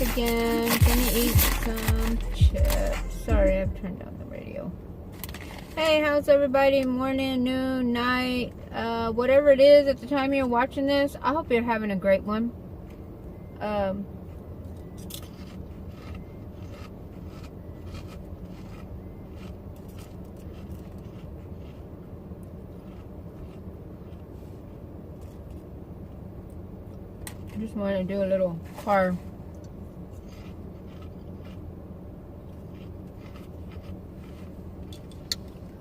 again. Gonna eat some chips. Sorry, I've turned down the radio. Hey, how's everybody? Morning, noon, night, whatever it is at the time you're watching this. I hope you're having a great one. I just want to do a little car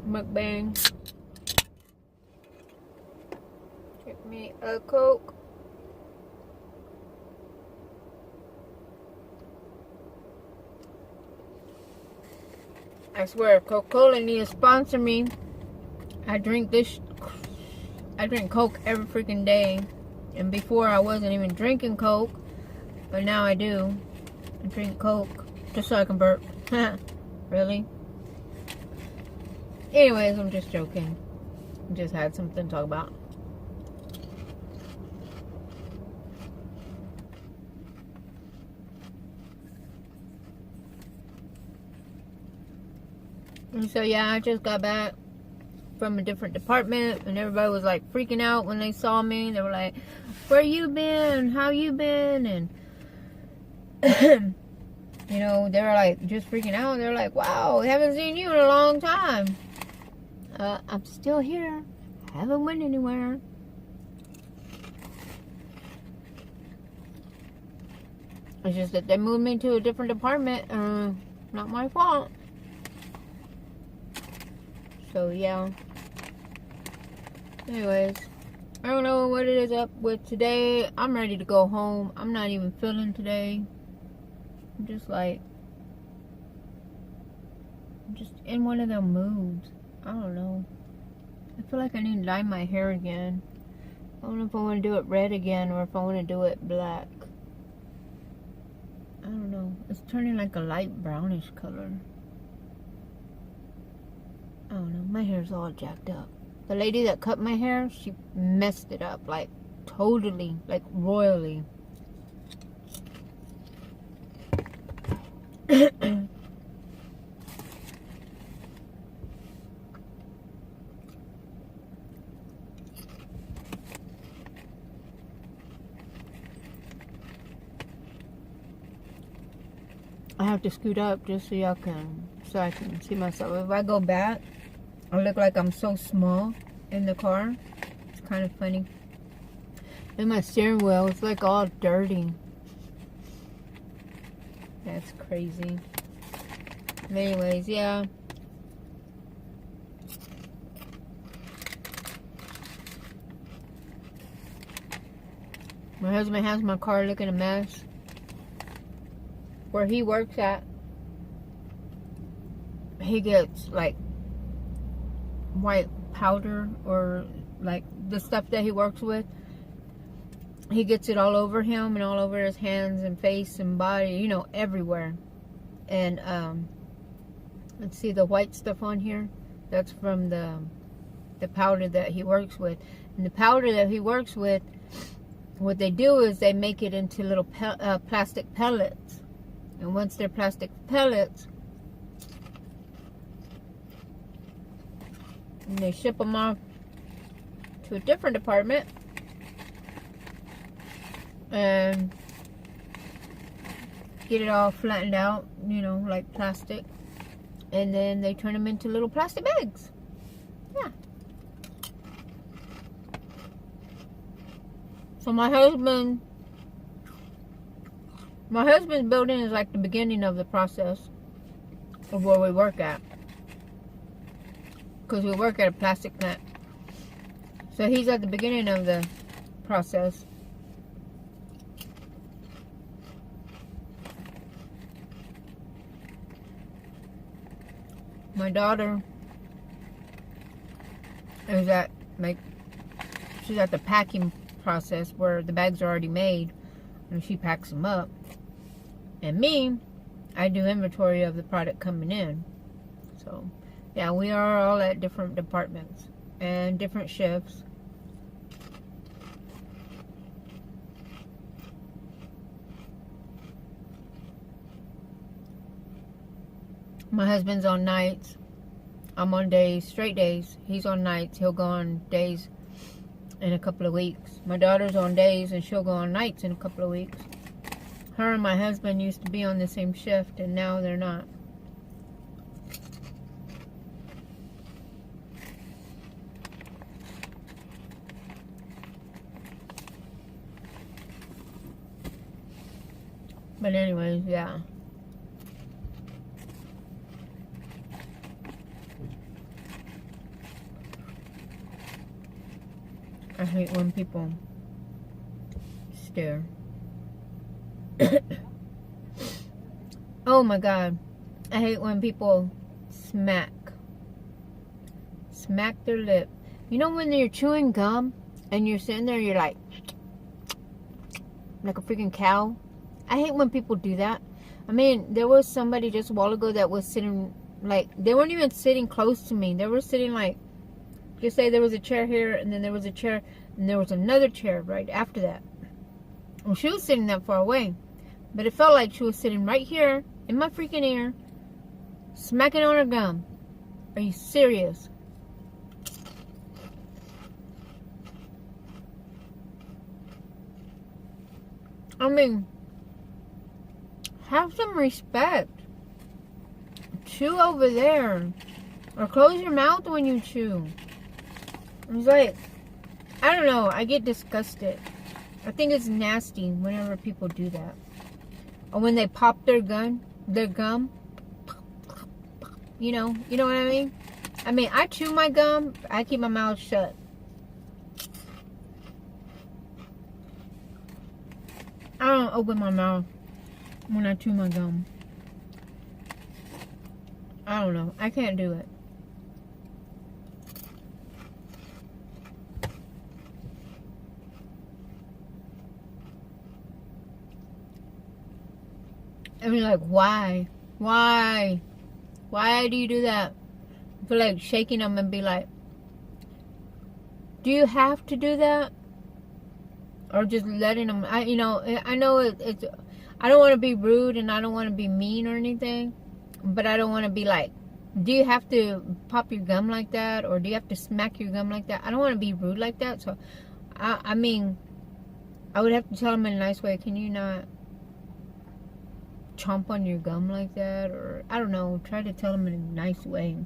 mukbang. Get me a Coke. I swear, if Coca-Cola needs to sponsor me, I drink Coke every freaking day. And before I wasn't even drinking Coke, but now I do. I drink Coke just so I can burp. Really? Anyways, I'm just joking. Just had something to talk about. And so yeah, I just got back from a different department, and everybody was like freaking out when they saw me. They were like, where you been? How you been? And you know, they were like just freaking out. They're like, wow, we haven't seen you in a long time. I'm still here. I haven't went anywhere. It's just that they moved me to a different department. Not my fault. So yeah. Anyways, I don't know what it is up with today. I'm ready to go home. I'm not even feeling today. I'm just like, I'm just in one of them moods. I don't know. I feel like I need to dye my hair again. I don't know if I want to do it red again or if I want to do it black. I don't know. It's turning like a light brownish color. I don't know. My hair's all jacked up. The lady that cut my hair, she messed it up. Like, totally. Like, royally. I have to scoot up just so I can see myself. If I go back, I look like I'm so small in the car. It's kind of funny. And my steering wheel is like all dirty. That's crazy. But anyways, yeah. My husband has my car looking a mess. Where he works at, he gets like white powder, or like the stuff that he works with, he gets it all over him and all over his hands and face and body, you know, everywhere. And let's see, the white stuff on here, that's from the powder that he works with. And the powder that he works with, what they do is they make it into little plastic pellets. And once they're plastic pellets, and they ship them off to a different department and get it all flattened out, you know, like plastic. And then they turn them into little plastic bags. Yeah. So my husband's building is like the beginning of the process of where we work at. Because we work at a plastic plant. So he's at the beginning of the process. My daughter is at, like, she's at the packing process where the bags are already made and she packs them up. And me, I do inventory of the product coming in. So yeah, we are all at different departments and different shifts. My husband's on nights. I'm on days, straight days. He's on nights. He'll go on days in a couple of weeks. My daughter's on days and she'll go on nights in a couple of weeks. Her and my husband used to be on the same shift and now they're not. But anyways, yeah. I hate when people stare. Oh my God. I hate when people smack their lip. You know when you're chewing gum and you're sitting there, you're like a freaking cow? I hate when people do that. I mean, there was somebody just a while ago that was sitting, like, they weren't even sitting close to me. They were sitting like, just say there was a chair here, and then there was a chair, and there was another chair right after that. Well, she was sitting that far away. But it felt like she was sitting right here, in my freaking ear, smacking on her gum. Are you serious? I mean, have some respect. Chew over there. Or close your mouth when you chew. It's like, I don't know. I get disgusted. I think it's nasty whenever people do that. Or when they pop their gum. You know what I mean? I mean, I chew my gum. I keep my mouth shut. I don't open my mouth when I chew my gum. I don't know. I can't do it. I mean, like, why? Why? Why do you do that? I feel like shaking them and be like, do you have to do that? Or just letting them, I know it's, I don't want to be rude and I don't want to be mean or anything, but I don't want to be like, do you have to pop your gum like that? Or do you have to smack your gum like that? I don't want to be rude like that. So, I mean, I would have to tell them in a nice way, can you not chomp on your gum like that? Or, I don't know, try to tell them in a nice way.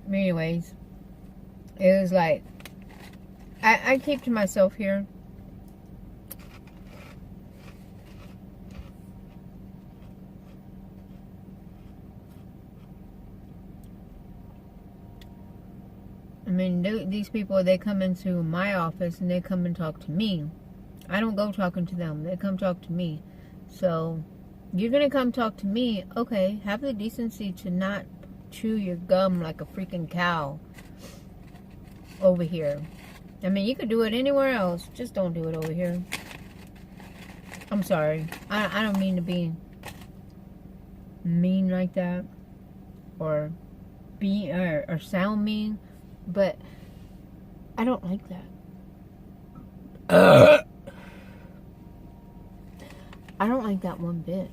Anyways, it was like, I keep to myself here. I mean, these people, they come into my office and they come and talk to me. I don't go talking to them. They come talk to me. So, you're going to come talk to me. Okay, have the decency to not chew your gum like a freaking cow over here. I mean, you could do it anywhere else. Just don't do it over here. I'm sorry. I don't mean to be mean like that. Or sound mean. But I don't like that. I don't like that one bit.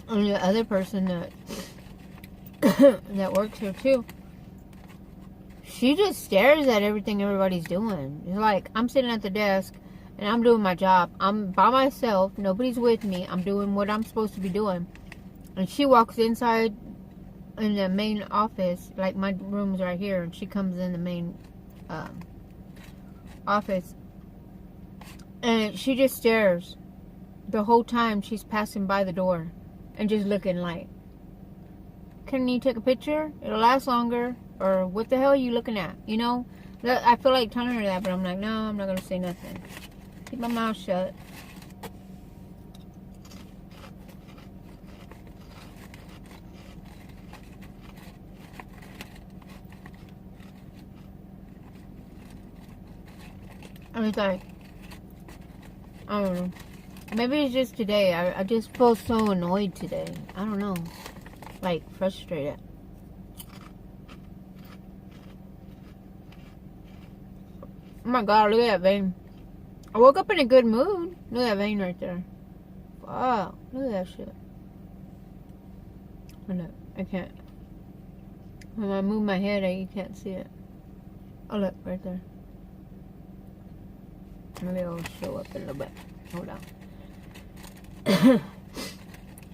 And the other person that that works here too, she just stares at everything everybody's doing. It's like, I'm sitting at the desk and I'm doing my job. I'm by myself. Nobody's with me. I'm doing what I'm supposed to be doing. And she walks inside in the main office. Like, my room's right here. And she comes in the main office. And she just stares the whole time she's passing by the door. And just looking like, can you take a picture? It'll last longer. Or what the hell are you looking at? You know? I feel like telling her that, but I'm like, no, I'm not going to say nothing. Keep my mouth shut. I was like, I don't know. Maybe it's just today. I just feel so annoyed today. I don't know. Like, frustrated. Oh my god, look at that vein. I woke up in a good mood. Look at that vein right there. Wow, look at that shit. Oh, no, I can't. When I move my head, you can't see it. Oh, look, right there. Maybe it'll show up in a little bit. Hold on.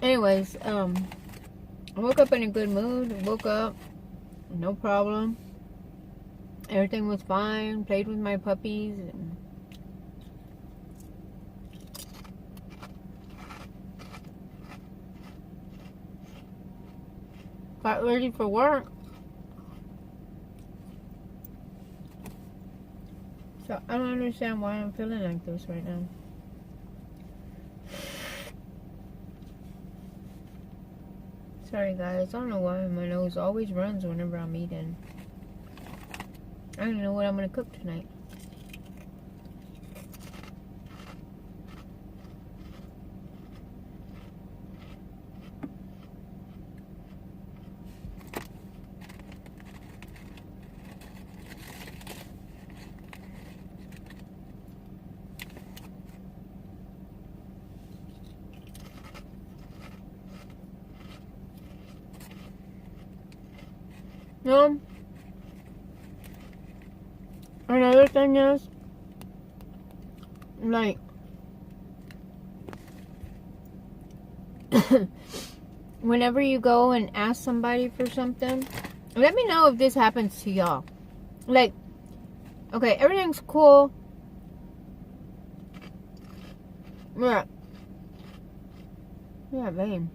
Anyways, I woke up in a good mood. Woke up, no problem. Everything was fine. Played with my puppies. And got ready for work. So I don't understand why I'm feeling like this right now. Sorry guys, I don't know why my nose always runs whenever I'm eating. I don't know what I'm gonna cook tonight. Another thing is, like, whenever you go and ask somebody for something, let me know if this happens to y'all. Like, okay, everything's cool. Yeah. Yeah, vein.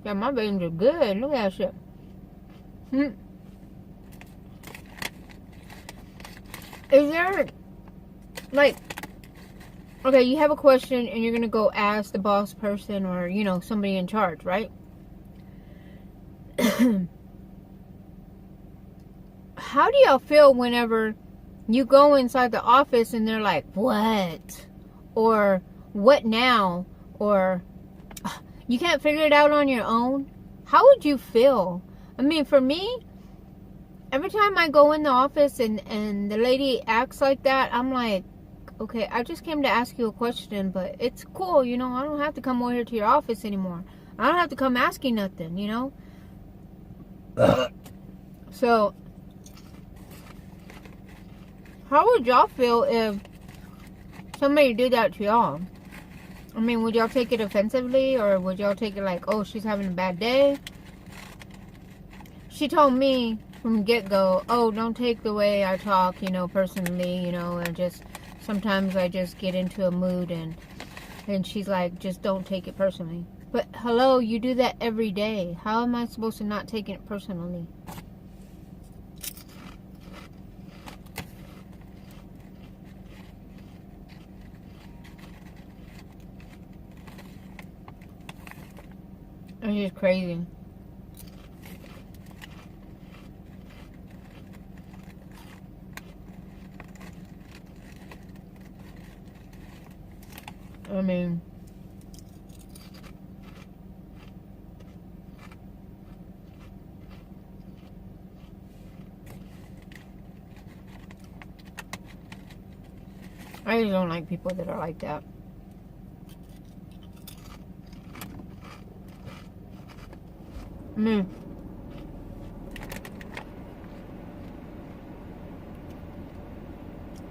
Yeah, my veins are good. Look at that shit. Is there, like, okay, you have a question and you're going to go ask the boss person or, you know, somebody in charge, right? How do y'all feel whenever you go inside the office and they're like, what? Or, what now? Or, you can't figure it out on your own? How would you feel? I mean, for me, every time I go in the office and the lady acts like that, I'm like, okay, I just came to ask you a question, but it's cool, you know, I don't have to come over here to your office anymore. I don't have to come ask you nothing, you know? So, how would y'all feel if somebody did that to y'all? I mean, would y'all take it offensively, or would y'all take it like, oh, she's having a bad day? She told me from get-go, oh, don't take the way I talk, you know, personally, you know, and just, sometimes I just get into a mood, and she's like, just don't take it personally. But, hello, you do that every day. How am I supposed to not take it personally? It's just crazy. I mean, I just don't like people that are like that. I mean,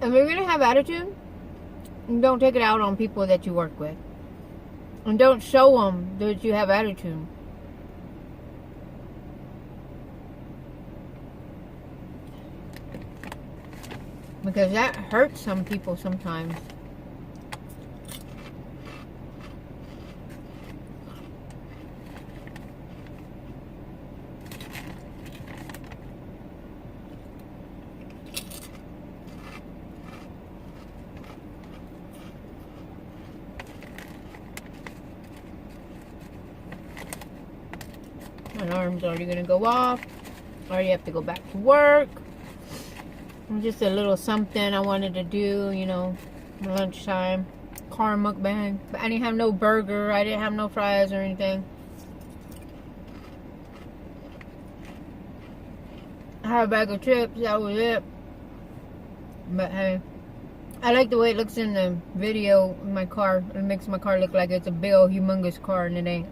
if you're gonna have attitude, don't take it out on people that you work with. And don't show them that you have attitude. Because that hurts some people sometimes. My alarm's already gonna go off. I already have to go back to work. Just a little something I wanted to do, you know, lunchtime. car mukbang. But I didn't have no burger. I didn't have no fries or anything. I had a bag of chips. That was it. But hey, I like the way it looks in the video in my car. It makes my car look like it's a big old humongous car, and it ain't.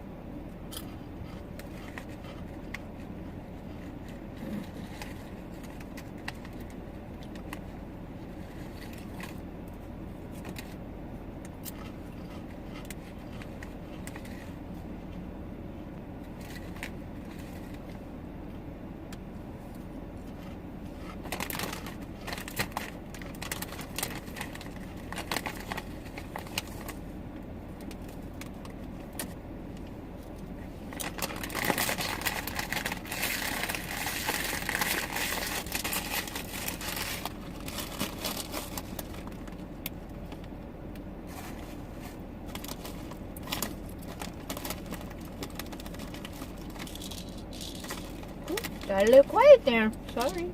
Got a little quiet there. Sorry.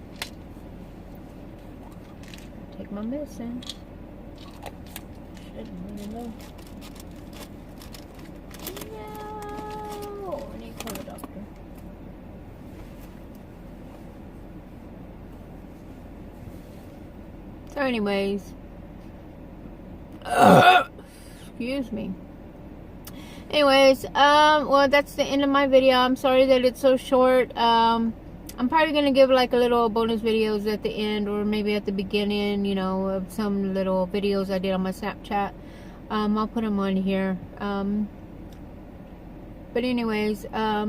Take my medicine. Shouldn't really know. No. I need to call the doctor. So anyways. Excuse me. Anyways, well, that's the end of my video. I'm sorry that it's so short. I'm probably gonna give like a little bonus videos at the end, or maybe at the beginning, you know, of some little videos I did on my Snapchat. I'll put them on here. But anyways, I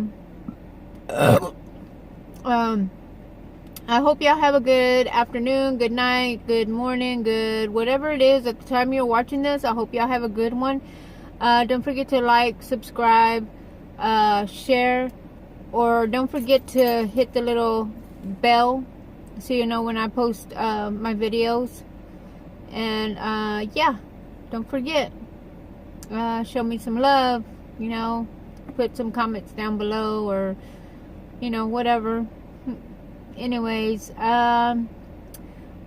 hope y'all have a good afternoon, good night, good morning, good whatever it is at the time you're watching this. I hope y'all have a good one. Don't forget to like, subscribe, share, or don't forget to hit the little bell so you know when I post my videos. And yeah, don't forget, show me some love, you know, put some comments down below, or you know, whatever. Anyways, well,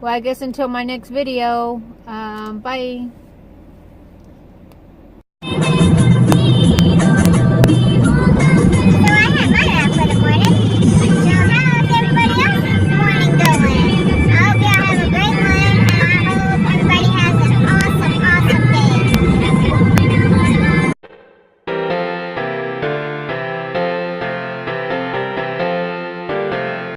I guess until my next video, bye.